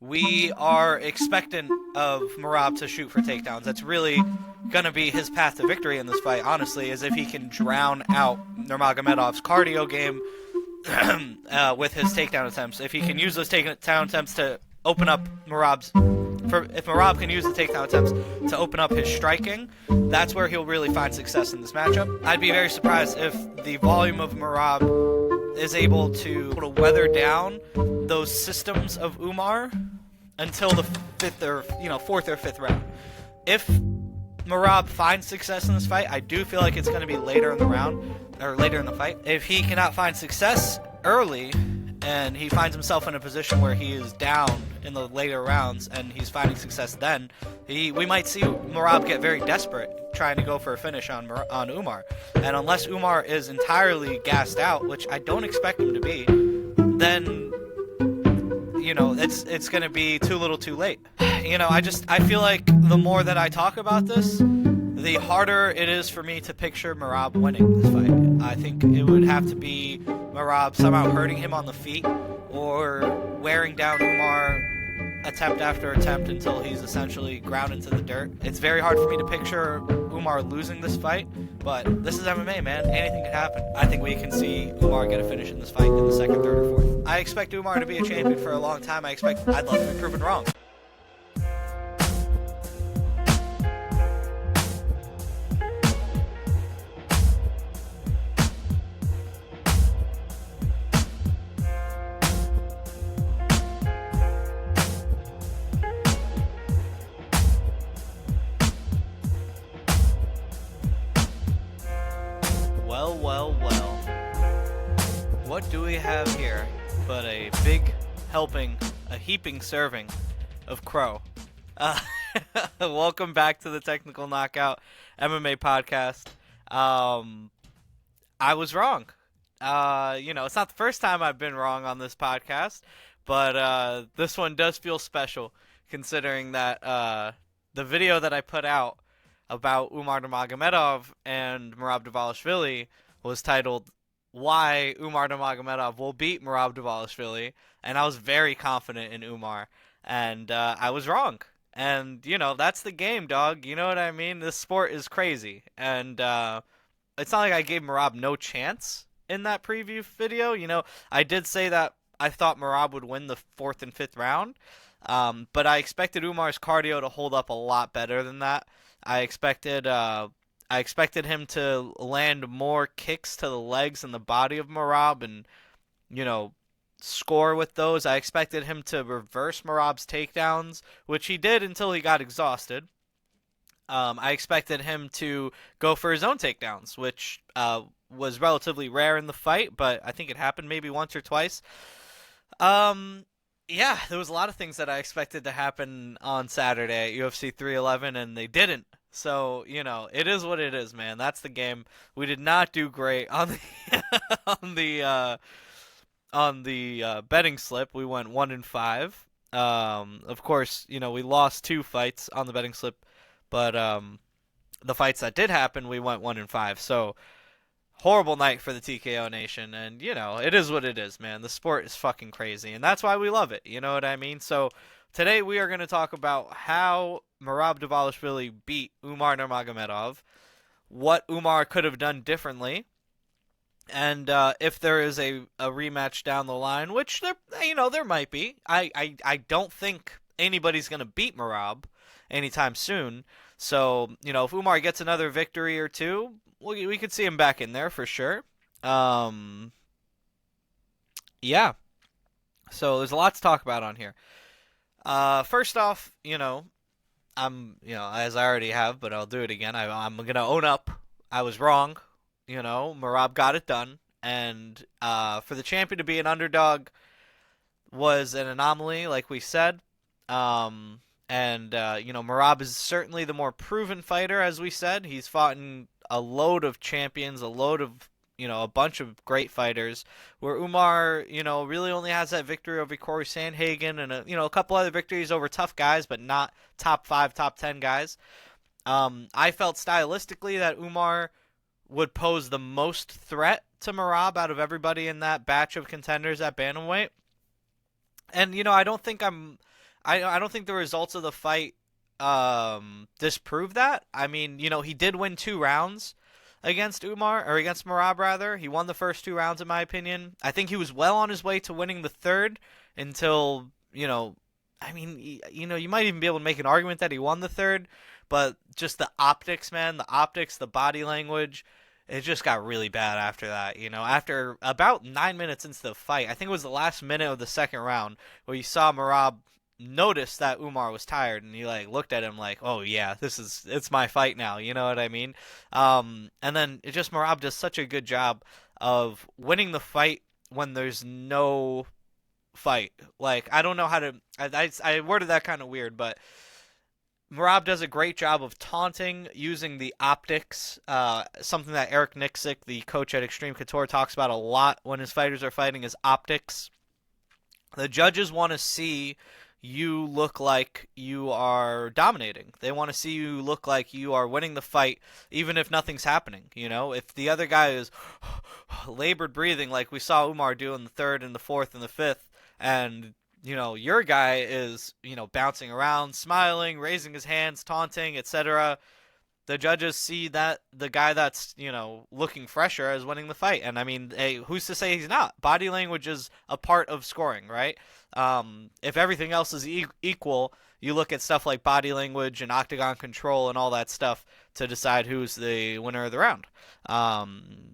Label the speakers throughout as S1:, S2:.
S1: we are expectant of Merab to shoot for takedowns. That's really gonna be his path to victory in this fight, honestly, is if he can drown out Nurmagomedov's cardio game with his takedown attempts. If he can use those takedown attempts to open up Merab's if Merab can use the takedown attempts to open up his striking, that's where he'll really find success in this matchup. I'd be very surprised if the volume of Merab is able to weather down those systems of Umar until the fourth or fifth round. If Merab finds success in this fight, I do feel like it's going to be later in the round or later in the fight. If he cannot find success early and he finds himself in a position where he is down in the later rounds and he's finding success, then we might see Merab get very desperate trying to go for a finish on Umar. And unless Umar is entirely gassed out, which I don't expect him to be, then it's going to be too little too late. I feel like the more that I talk about this, the harder it is for me to picture Merab winning this fight. I think it would have to be Merab somehow hurting him on the feet or wearing down Umar attempt after attempt until he's essentially ground into the dirt. It's very hard for me to picture Umar losing this fight, but this is MMA, man. Anything can happen. I think we can see Umar get a finish in this fight in the second, third, or fourth. I expect Umar to be a champion for a long time. I'd love to be proven wrong. Well. What do we have here but a big helping, a heaping serving of crow? Welcome back to the Technical Knockout MMA podcast. I was wrong. It's not the first time I've been wrong on this podcast, but this one does feel special considering that the video that I put out about Umar Nurmagomedov and Merab Dvalishvili was titled "Why Umar Nurmagomedov Will Beat Merab Dvalishvili," and I was very confident in Umar, and I was wrong. And that's the game, dog. You know what I mean? This sport is crazy, and it's not like I gave Merab no chance in that preview video. I did say that I thought Merab would win the fourth and fifth round, but I expected Umar's cardio to hold up a lot better than that. I expected him to land more kicks to the legs and the body of Merab and, score with those. I expected him to reverse Merab's takedowns, which he did until he got exhausted. I expected him to go for his own takedowns, which was relatively rare in the fight, but I think it happened maybe once or twice. Yeah, there was a lot of things that I expected to happen on Saturday at UFC 311, and they didn't. So, it is what it is, man. That's the game. We did not do great on the on the betting slip. We went 1-5. Of course, we lost 2 fights on the betting slip, but the fights that did happen, we went 1-5. So, horrible night for the TKO Nation, and it is what it is, man. The sport is fucking crazy, and that's why we love it. You know what I mean? So today we are going to talk about how Merab Dvalishvili beat Umar Nurmagomedov, what Umar could have done differently, and if there is a rematch down the line, which there might be. I don't think anybody's going to beat Merab anytime soon. So if Umar gets another victory or two, we could see him back in there for sure. Yeah. So there's a lot to talk about on here. First off, I'm, as I already have, but I'll do it again. I'm gonna own up. I was wrong. Merab got it done, and for the champion to be an underdog was an anomaly, like we said. Merab is certainly the more proven fighter, as we said. He's fought in a load of champions, a bunch of great fighters, where Umar, really only has that victory over Corey Sandhagen and a couple other victories over tough guys, but not top 5, top 10 guys. I felt stylistically that Umar would pose the most threat to Merab out of everybody in that batch of contenders at bantamweight. And I don't think I don't think the results of the fight disprove that. I mean, he did win 2 rounds against Umar, or against Merab rather. He won the first 2 rounds in my opinion. I think he was well on his way to winning the third until, I mean, you might even be able to make an argument that he won the third, but just the optics, man, the optics, the body language, it just got really bad after that. After about 9 minutes into the fight, I think it was the last minute of the second round, where you saw Merab notice that Umar was tired, and he like looked at him like, "Oh yeah, it's my fight now." You know what I mean? And then it just Merab does such a good job of winning the fight when there's no fight. Like I don't know how to. I worded that kind of weird, but Merab does a great job of taunting using the optics, something that Eric Nixick, the coach at Extreme Couture, talks about a lot when his fighters are fighting is optics. The judges want to see you look like you are dominating. They want to see you look like you are winning the fight, even if nothing's happening. If the other guy is labored breathing, like we saw Umar do in the third and the fourth and the fifth, and your guy is, bouncing around, smiling, raising his hands, taunting, etc. The judges see that the guy that's, looking fresher is winning the fight. And I mean, hey, who's to say he's not? Body language is a part of scoring, right? If everything else is equal, you look at stuff like body language and octagon control and all that stuff to decide who's the winner of the round.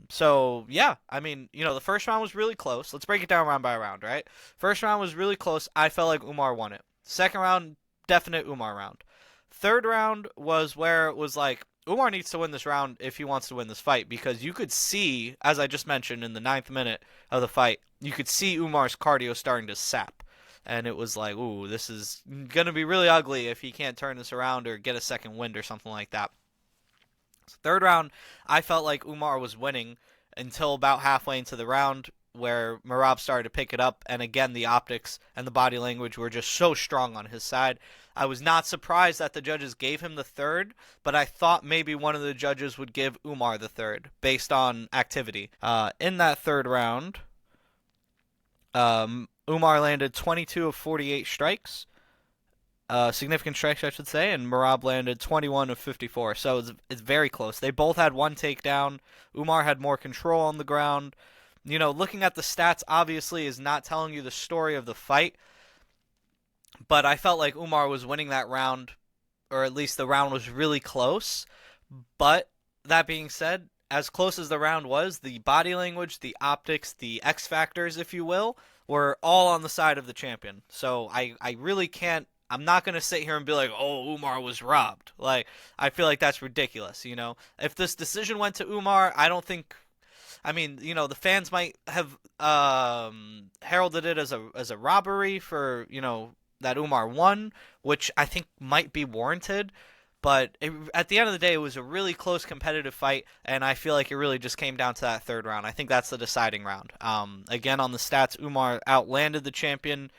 S1: So yeah, I mean, the first round was really close. Let's break it down round by round, right? First round was really close. I felt like Umar won it. Second round, definite Umar round. Third round was where it was like, Umar needs to win this round if he wants to win this fight, because you could see, as I just mentioned, in the 9th minute of the fight, you could see Umar's cardio starting to sap. And it was like, ooh, this is going to be really ugly if he can't turn this around or get a second wind or something like that. So third round, I felt like Umar was winning until about halfway into the round, where Merab started to pick it up, and again, the optics and the body language were just so strong on his side. I was not surprised that the judges gave him the third, but I thought maybe one of the judges would give Umar the third, based on activity. In that third round, Umar landed 22 of 48 strikes, significant strikes, I should say, and Merab landed 21 of 54. So it's very close. They both had one takedown. Umar had more control on the ground. Looking at the stats obviously is not telling you the story of the fight, but I felt like Umar was winning that round, or at least the round was really close. But that being said, as close as the round was, the body language, the optics, the X factors, if you will, were all on the side of the champion. So I really can't. I'm not going to sit here and be like, oh, Umar was robbed. Like, I feel like that's ridiculous, If this decision went to Umar, I don't think. I mean, the fans might have heralded it as a robbery for, that Umar won, which I think might be warranted. But at the end of the day, it was a really close competitive fight, and I feel like it really just came down to that third round. I think that's the deciding round. Again, on the stats, Umar outlanded the champion,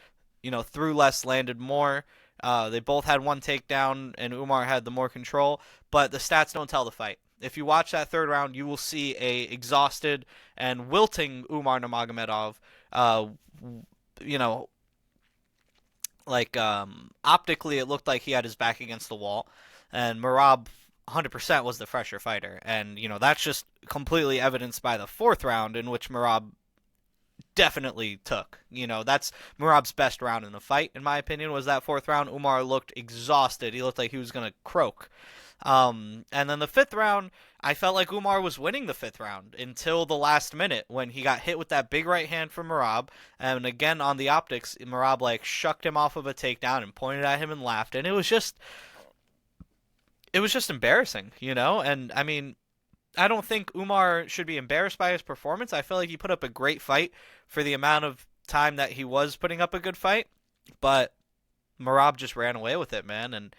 S1: threw less, landed more. They both had one takedown, and Umar had the more control, but the stats don't tell the fight. If you watch that third round, you will see a exhausted and wilting Umar Nurmagomedov. Optically, it looked like he had his back against the wall, and Merab 100% was the fresher fighter. And, that's just completely evidenced by the fourth round, in which Merab definitely took. That's Merab's best round in the fight, in my opinion, was that fourth round. Umar looked exhausted. He looked like he was going to croak. And then the fifth round, I felt like Umar was winning the fifth round until the last minute when he got hit with that big right hand from Merab. And again, on the optics, Merab shucked him off of a takedown and pointed at him and laughed. And it was just embarrassing, And I mean, I don't think Umar should be embarrassed by his performance. I feel like he put up a great fight for the amount of time that he was putting up a good fight. But Merab just ran away with it, man. And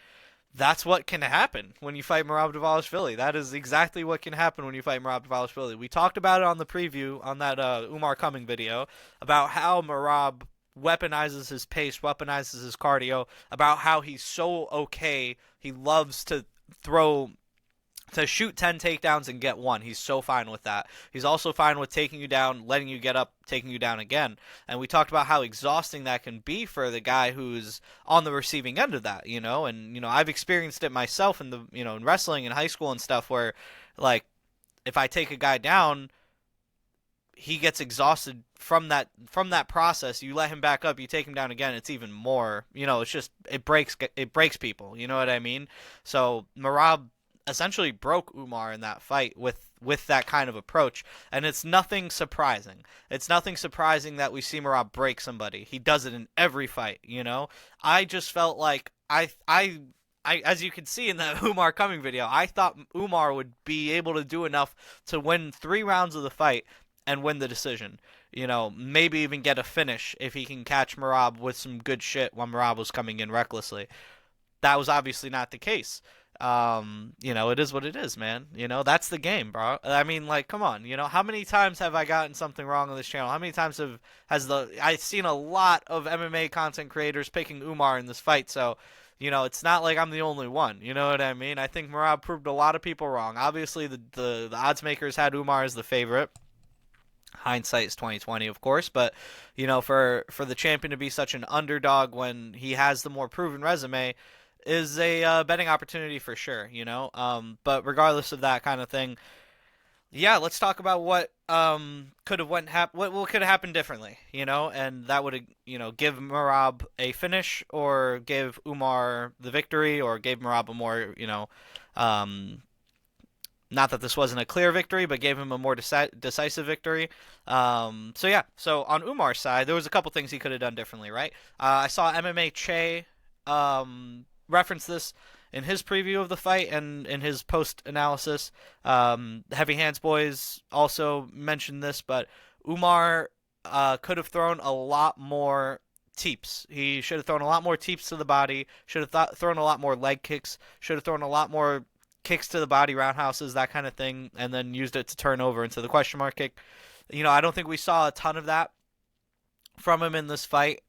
S1: that's what can happen when you fight Merab Dvalishvili. That is exactly what can happen when you fight Merab Dvalishvili. We talked about it on the preview on that Umar Cumming video about how Merab weaponizes his pace, weaponizes his cardio, about how he's so okay. He loves to throw to shoot 10 takedowns and get one. He's so fine with that. He's also fine with taking you down, letting you get up, taking you down again. And we talked about how exhausting that can be for the guy who's on the receiving end of that, you know? And, you know, I've experienced it myself in the, you know, in wrestling in high school and stuff where, like, if I take a guy down, he gets exhausted from that process. You let him back up, you take him down again, it's even more, you know, it's just it breaks people, you know what I mean? So Merab essentially broke Umar in that fight with that kind of approach, and it's nothing surprising. It's nothing surprising that we see Merab break somebody. He does it in every fight, you know? I just felt like I, as you can see in that Umar coming video, I thought Umar would be able to do enough to win 3 rounds of the fight and win the decision. You know, maybe even get a finish if he can catch Merab with some good shit when Merab was coming in recklessly. That was obviously not the case. You know, it is what it is, man. You know, that's the game, bro. I mean, like, come on. You know, how many times have I gotten something wrong on this channel? How many times I've seen a lot of MMA content creators picking Umar in this fight, so you know, it's not like I'm the only one. You know what I mean? I think Merab proved a lot of people wrong. Obviously, the odds makers had Umar as the favorite. Hindsight is 2020, of course, but you know, for the champion to be such an underdog when he has the more proven resume is a betting opportunity for sure. You know, but regardless of that kind of thing, yeah, let's talk about what could have what could have happened differently, you know, and that would, you know, give Merab a finish or give Umar the victory or gave Merab a more, you know, not that this wasn't a clear victory, but gave him a more decisive victory. So yeah, so on Umar's side, there was a couple things he could have done differently, right? I saw MMA Che reference this in his preview of the fight and in his post analysis. Heavy Hands Boys also mentioned this, but Umar could have thrown a lot more teeps. He should have thrown a lot more teeps to the body, should have thrown a lot more leg kicks, should have thrown a lot more kicks to the body, roundhouses, that kind of thing, and then used it to turn over into the question mark kick. You know, I don't think we saw a ton of that from him in this fight.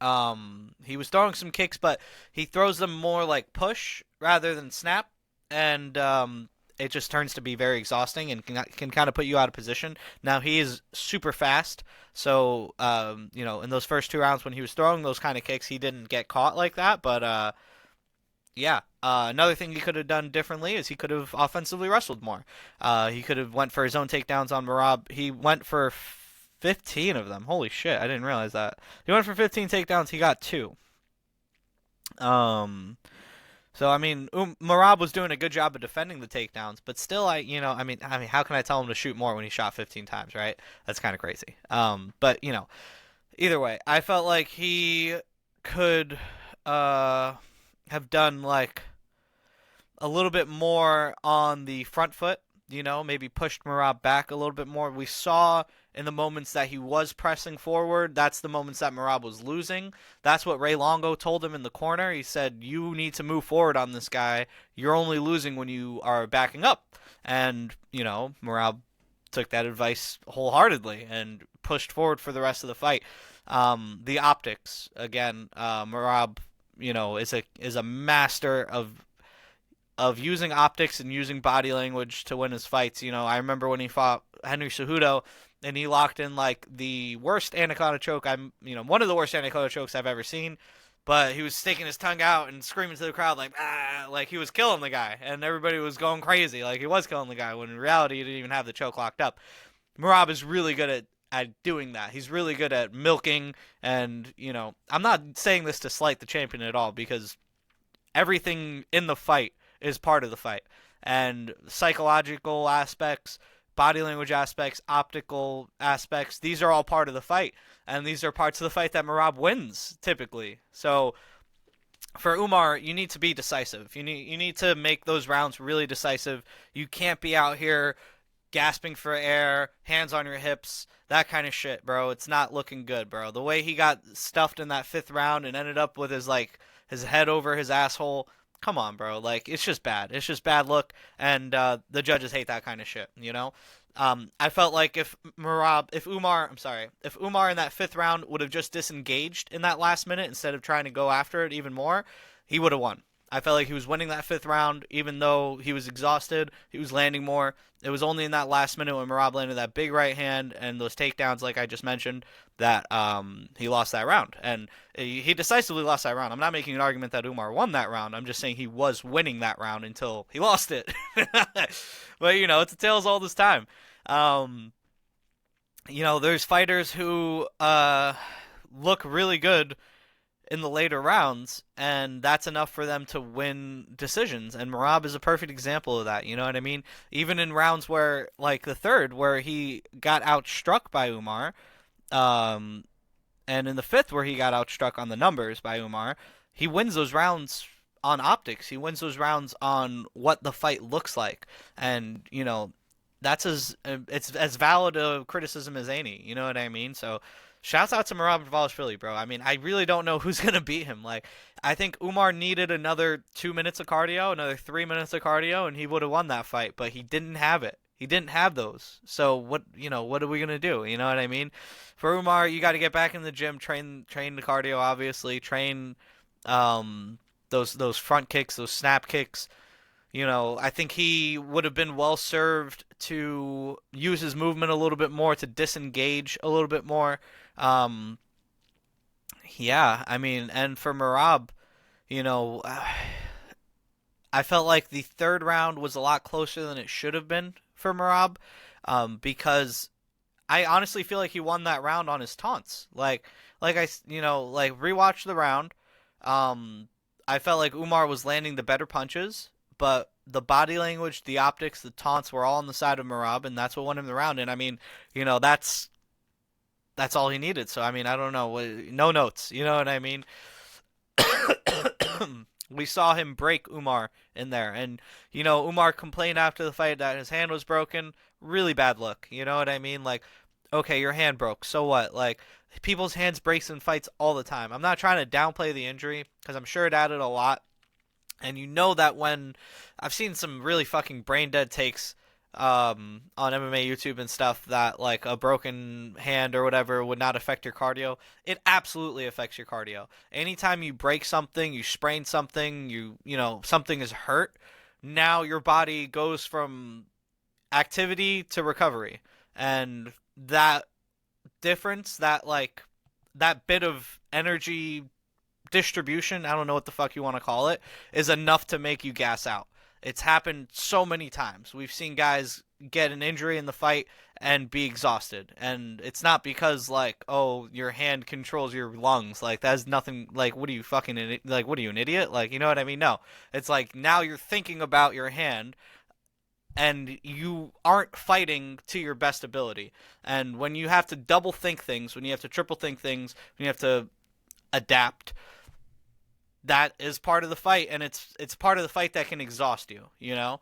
S1: He was throwing some kicks, but he throws them more like push rather than snap, and it just turns to be very exhausting and can kind of put you out of position. Now, he is super fast, so, you know, in those first 2 rounds when he was throwing those kind of kicks, he didn't get caught like that, but yeah. Another thing he could have done differently is he could have offensively wrestled more. He could have went for his own takedowns on Merab. He went for 15 of them. Holy shit, I didn't realize that. He went for 15 takedowns. He got 2. So I mean, Merab was doing a good job of defending the takedowns, but still, I mean, how can I tell him to shoot more when he shot 15 times, right? That's kind of crazy. But you know, either way, I felt like he could have done like a little bit more on the front foot, you know, maybe pushed Merab back a little bit more. We saw in the moments that he was pressing forward, that's the moments that Merab was losing. That's what Ray Longo told him in the corner. He said, you need to move forward on this guy. You're only losing when you are backing up. And, you know, Merab took that advice wholeheartedly and pushed forward for the rest of the fight. The optics, again, Merab, you know, is a master of using optics and using body language to win his fights. You know, I remember when he fought Henry Cejudo and he locked in like the worst anaconda choke one of the worst anaconda chokes I've ever seen, but he was sticking his tongue out and screaming to the crowd like, ah, like he was killing the guy and everybody was going crazy like he was killing the guy when in reality he didn't even have the choke locked up. Merab is really good at doing that. He's really good at milking, and, you know, I'm not saying this to slight the champion at all, because everything in the fight is part of the fight. And psychological aspects, body language aspects, optical aspects, these are all part of the fight. And these are parts of the fight that Merab wins, typically. So, for Umar, you need to be decisive. You need to make those rounds really decisive. You can't be out here gasping for air, hands on your hips, that kind of shit, bro. It's not looking good, bro. The way he got stuffed in that 5th round and ended up with his head over his asshole. Come on, bro. Like, it's just bad. It's just bad look, and the judges hate that kind of shit, you know? I felt like if Umar in that 5th round would have just disengaged in that last minute instead of trying to go after it even more, he would have won. I felt like he was winning that fifth round, even though he was exhausted. He was landing more. It was only in that last minute when Merab landed that big right hand and those takedowns, like I just mentioned, that he lost that round. And he decisively lost that round. I'm not making an argument that Umar won that round. I'm just saying he was winning that round until he lost it. But, it's a tale as old as time. Um, there's fighters who look really good in the later rounds, and that's enough for them to win decisions. And Merab is a perfect example of that. You know what I mean? Even in rounds where, like the third, where he got outstruck by Umar, um, and in the fifth, where he got outstruck on the numbers by Umar, he wins those rounds on optics. He wins those rounds on what the fight looks like, and that's it's as valid a criticism as any. You know what I mean? So shouts out to Merab Dvalishvili, bro. I mean, I really don't know who's gonna beat him. Like, I think Umar needed another 2 minutes of cardio, another 3 minutes of cardio, and he would have won that fight. But he didn't have it. He didn't have those. So what are we gonna do? You know what I mean? For Umar, you got to get back in the gym, train the cardio, obviously, train um those front kicks, those snap kicks. I think he would have been well served to use his movement a little bit more, to disengage a little bit more. Um, yeah, I mean, and for Merab, you know, I felt like the third round was a lot closer than it should have been for Merab, because I honestly feel like he won that round on his taunts. Like rewatch the round. Um, I felt like Umar was landing the better punches, but the body language, the optics, the taunts were all on the side of Merab, and that's what won him the round. And I mean, that's all he needed. So I mean, I don't know, no notes. You know what I mean? We saw him break Umar in there, and Umar complained after the fight that his hand was broken. Really bad look. You know what I mean? Like, okay, your hand broke. So what? Like, people's hands breaks in fights all the time. I'm not trying to downplay the injury because I'm sure it added a lot. And you know that when I've seen some really fucking brain dead takes on MMA YouTube and stuff that like a broken hand or whatever would not affect your cardio. It absolutely affects your cardio. Anytime you break something, you sprain something, something is hurt, now your body goes from activity to recovery. And that difference, that bit of energy distribution, I don't know what the fuck you want to call it, is enough to make you gas out. It's happened so many times. We've seen guys get an injury in the fight and be exhausted. And it's not because, like, oh, your hand controls your lungs. Like, that's nothing. Like, what are you fucking, like, what are you, an idiot? Like, you know what I mean? No. It's like now you're thinking about your hand and you aren't fighting to your best ability. And when you have to double think things, when you have to triple think things, when you have to adapt, that is part of the fight, and it's part of the fight that can exhaust you, you know?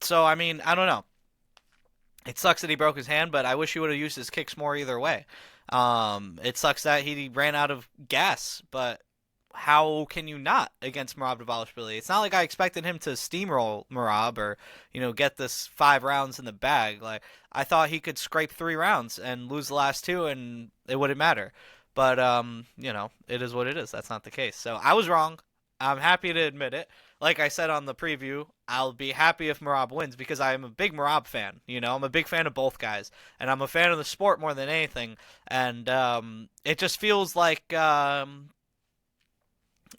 S1: So, I mean, I don't know. It sucks that he broke his hand, but I wish he would have used his kicks more either way. It sucks that he ran out of gas, but how can you not against Merab Dvalishvili? It's not like I expected him to steamroll Merab or, get this 5 rounds in the bag. Like, I thought he could scrape 3 rounds and lose the last 2, and it wouldn't matter. But it is what it is. That's not the case. So I was wrong. I'm happy to admit it. Like I said on the preview, I'll be happy if Merab wins because I am a big Merab fan. I'm a big fan of both guys, and I'm a fan of the sport more than anything. And it just feels like the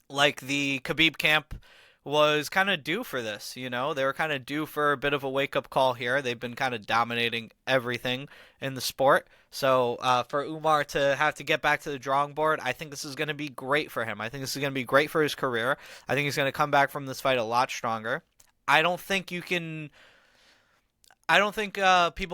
S1: Khabib camp was kind of due for this. They were kind of due for a bit of a wake-up call here. They've been kind of dominating everything in the sport. So for Umar to have to get back to the drawing board, I think this is going to be great for him. I think this is going to be great for his career. I think he's going to come back from this fight a lot stronger. I don't think people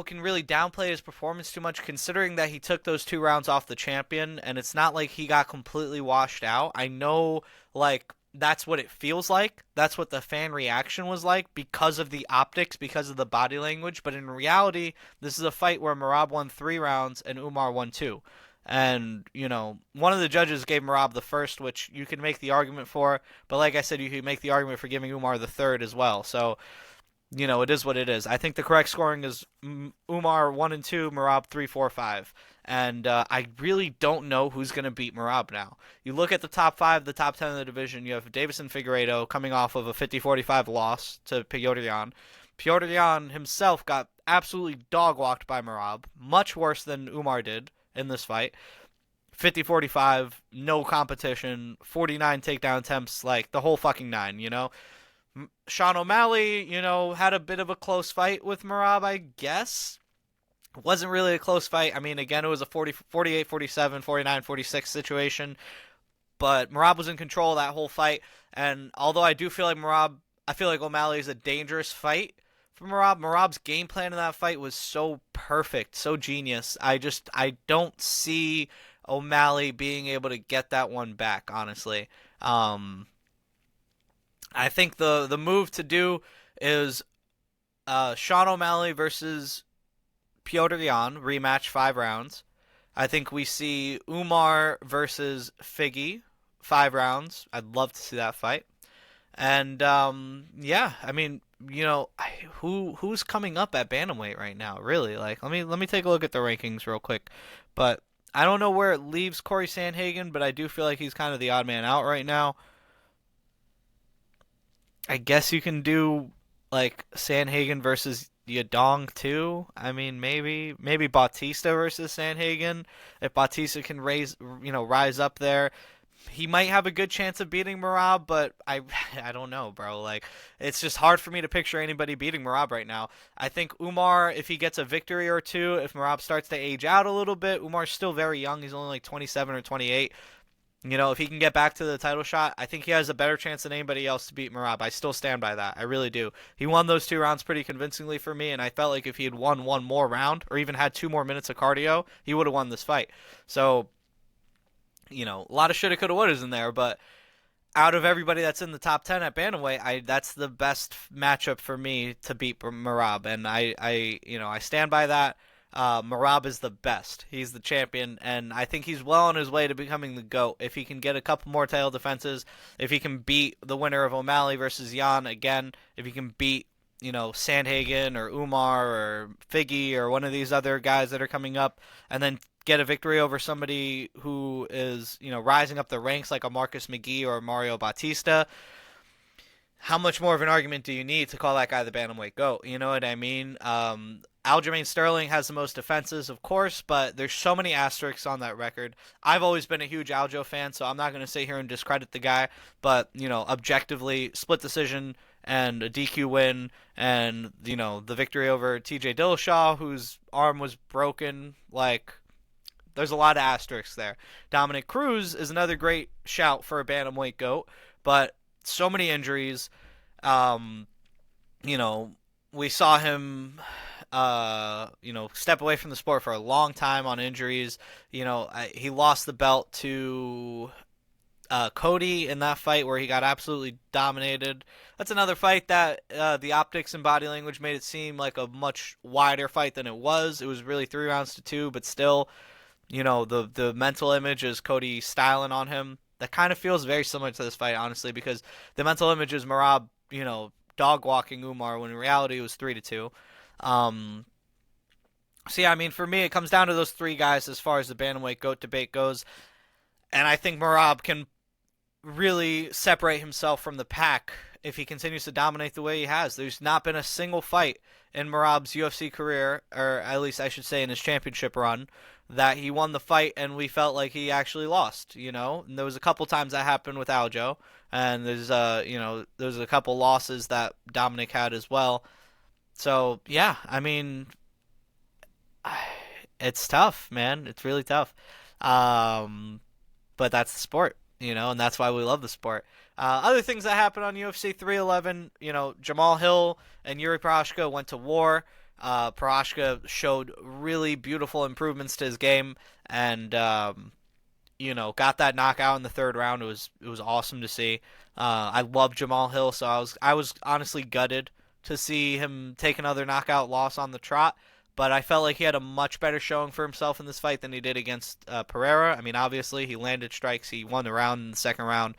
S1: can really downplay his performance too much, considering that he took those 2 rounds off the champion, and it's not like he got completely washed out. I know, like, that's what it feels like. That's what the fan reaction was like because of the optics, because of the body language. But in reality, this is a fight where Merab won 3 rounds and Umar won 2. And, one of the judges gave Merab the first, which you can make the argument for. But like I said, you can make the argument for giving Umar the third as well. So, it is what it is. I think the correct scoring is Umar 1 and 2, Merab 3, 4, 5. And I really don't know who's going to beat Merab now. You look at the top 5, the top 10 of the division, you have Davison Figueiredo coming off of a 50-45 loss to Piotr Jan. Piotr Jan himself got absolutely dog-walked by Merab, much worse than Umar did in this fight. 50-45, no competition, 49 takedown attempts, like the whole fucking nine, you know? Sean O'Malley, had a bit of a close fight with Merab, I guess. It wasn't really a close fight. I mean, again, it was a 48, 47, 49, 46 situation, but Merab was in control of that whole fight. And although I do feel like I feel like O'Malley is a dangerous fight for Merab. Merab's game plan in that fight was so perfect, so genius. I don't see O'Malley being able to get that one back, honestly. I think the move to do is Sean O'Malley versus Piotr Jan, rematch 5 rounds. I think we see Umar versus Figgy, 5 rounds. I'd love to see that fight. And yeah, I mean, who's coming up at bantamweight right now? Really, like let me take a look at the rankings real quick. But I don't know where it leaves Corey Sandhagen, but I do feel like he's kind of the odd man out right now. I guess you can do like Sandhagen versus Yadong too. I mean, maybe Bautista versus Sandhagen. If Bautista can rise up there, he might have a good chance of beating Merab. But I don't know, bro. Like, it's just hard for me to picture anybody beating Merab right now. I think Umar, if he gets a victory or two, if Merab starts to age out a little bit, Umar's still very young. He's only like 27 or 28. If he can get back to the title shot, I think he has a better chance than anybody else to beat Merab. I still stand by that. I really do. He won those 2 rounds pretty convincingly for me, and I felt like if he had won one more round or even had 2 more minutes of cardio, he would have won this fight. So, a lot of shoulda, coulda, wouldas in there, but out of everybody that's in the top 10 at bantamweight, that's the best matchup for me to beat Merab, and I stand by that. Merab is the best. He's the champion, and I think he's well on his way to becoming the GOAT. If he can get a couple more title defenses, if he can beat the winner of O'Malley versus Jan again, if he can beat, Sandhagen or Umar or Figgy or one of these other guys that are coming up, and then get a victory over somebody who is, rising up the ranks like a Marcus McGee or a Mario Bautista, how much more of an argument do you need to call that guy the bantamweight GOAT? You know what I mean? Aljamain Sterling has the most defenses, of course, but there's so many asterisks on that record. I've always been a huge Aljo fan, so I'm not going to sit here and discredit the guy, but, objectively, split decision and a DQ win and, the victory over TJ Dillashaw, whose arm was broken, like, there's a lot of asterisks there. Dominic Cruz is another great shout for a bantamweight GOAT, but so many injuries. We saw him step away from the sport for a long time on injuries. He lost the belt to Cody in that fight where he got absolutely dominated. That's another fight that the optics and body language made it seem like a much wider fight than it was. It was really 3 rounds to 2, but still, the mental image is Cody styling on him. That kind of feels very similar to this fight, honestly, because the mental image is Merab, dog walking Umar when in reality it was 3-2. So yeah, I mean, for me, it comes down to those 3 guys as far as the bantamweight GOAT debate goes, and I think Merab can really separate himself from the pack if he continues to dominate the way he has. There's not been a single fight in Merab's UFC career, or at least I should say in his championship run, that he won the fight and we felt like he actually lost, And there was a couple times that happened with Aljo, and there's a couple losses that Dominic had as well. So, yeah, I mean, it's tough, man. It's really tough. But that's the sport, and that's why we love the sport. Other things that happened on UFC 311, Jamal Hill and Yuri Prochazka went to war. Prochazka showed really beautiful improvements to his game and, got that knockout in the 3rd round. It was awesome to see. I love Jamal Hill, so I was honestly gutted to see him take another knockout loss on the trot, but I felt like he had a much better showing for himself in this fight than he did against Pereira. I mean, obviously, he landed strikes. He won the round in the 2nd round.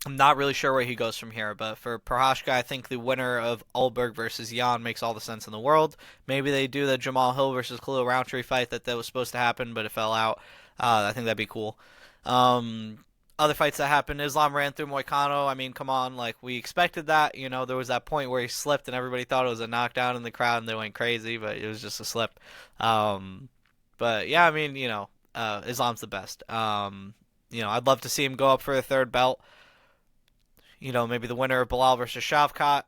S1: I'm not really sure where he goes from here, but for Prochazka, I think the winner of Ulberg versus Jan makes all the sense in the world. Maybe they do the Jamal Hill versus Khalil Roundtree fight that was supposed to happen, but it fell out. I think that'd be cool. Other fights that happened, Islam ran through Moicano. I mean, come on, like, we expected that. You know, there was that point where he slipped and everybody thought it was a knockdown in the crowd and they went crazy, but it was just a slip. But yeah, I mean, Islam's the best. I'd love to see him go up for a third belt. Maybe the winner of Bilal versus Shavkat.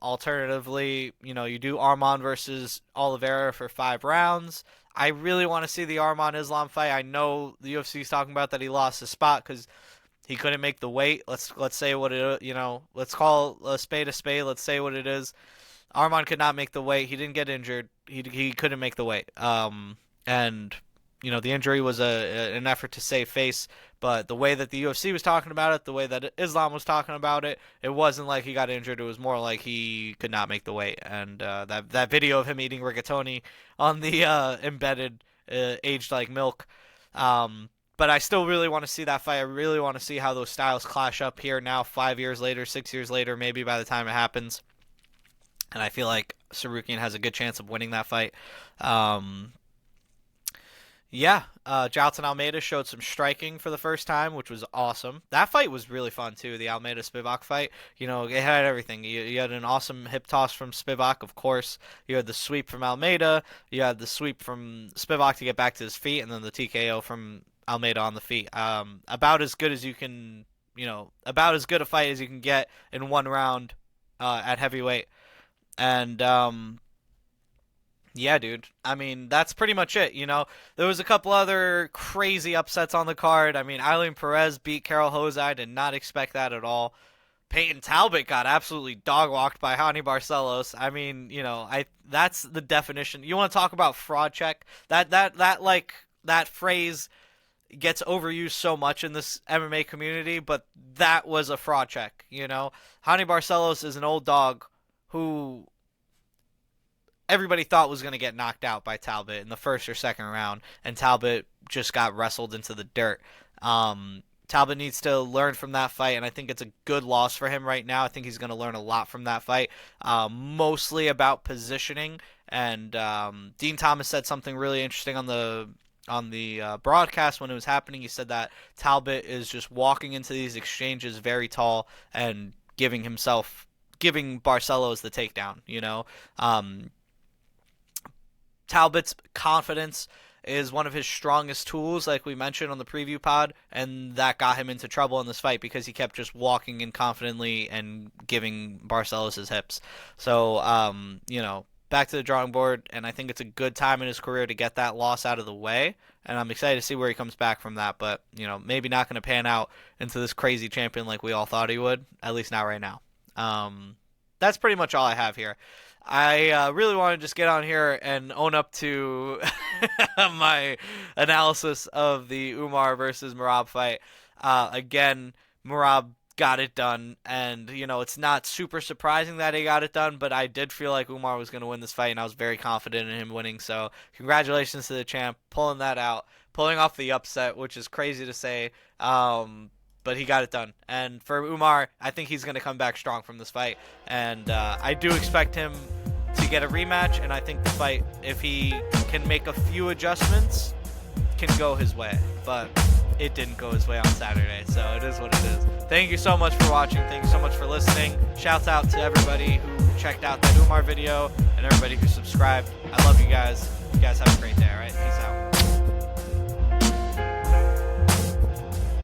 S1: Alternatively, you do Arman versus Oliveira for 5 rounds. I really want to see the Arman Islam fight. I know the UFC is talking about that he lost his spot because he couldn't make the weight. Let's say what it, let's call a spade a spade. Let's say what it is. Arman could not make the weight. He didn't get injured. He couldn't make the weight. And the injury was an effort to save face, but the way that the UFC was talking about it, the way that Islam was talking about it, it wasn't like he got injured. It was more like he could not make the weight. And that video of him eating rigatoni on the embedded aged like milk. But I still really want to see that fight. I really want to see how those styles clash up here now, 5 years later, 6 years later, maybe by the time it happens. And I feel like Sarukian has a good chance of winning that fight. Jailton Almeida showed some striking for the first time, which was awesome. That fight was really fun, too, the Almeida-Spivak fight. It had everything. You had an awesome hip toss from Spivak, of course. You had the sweep from Almeida. You had the sweep from Spivak to get back to his feet, and then the TKO from Almeida on the feet. About as good as you can, about as good a fight as you can get in one round at heavyweight. And, yeah, dude. I mean, that's pretty much it, There was a couple other crazy upsets on the card. I mean, Eileen Perez beat Carol Jose. I did not expect that at all. Peyton Talbot got absolutely dog-walked by Hani Barcelos. I mean, that's the definition. You want to talk about fraud check? That phrase gets overused so much in this MMA community, but that was a fraud check, Hani Barcelos is an old dog who everybody thought was going to get knocked out by Talbot in the first or second round, and Talbot just got wrestled into the dirt. Talbot needs to learn from that fight, and I think it's a good loss for him right now. I think he's going to learn a lot from that fight, mostly about positioning. And Dean Thomas said something really interesting on the broadcast when it was happening. He said that Talbot is just walking into these exchanges very tall and giving Barcelos the takedown, Talbot's confidence is one of his strongest tools, like we mentioned on the preview pod, and that got him into trouble in this fight because he kept just walking in confidently and giving Barcelos his hips. So, back to the drawing board, and I think it's a good time in his career to get that loss out of the way, and I'm excited to see where he comes back from that, but, maybe not going to pan out into this crazy champion like we all thought he would, at least not right now. That's pretty much all I have here. I really want to just get on here and own up to my analysis of the Umar versus Merab fight. Again, Merab got it done, and, it's not super surprising that he got it done, but I did feel like Umar was going to win this fight, and I was very confident in him winning, so congratulations to the champ, pulling that out, pulling off the upset, which is crazy to say, but he got it done. And for Umar, I think he's going to come back strong from this fight. And I do expect him to get a rematch. And I think the fight, if he can make a few adjustments, can go his way. But it didn't go his way on Saturday. So it is what it is. Thank you so much for watching. Thank you so much for listening. Shouts out to everybody who checked out that Umar video and everybody who subscribed. I love you guys. You guys have a great day, all right? Peace out.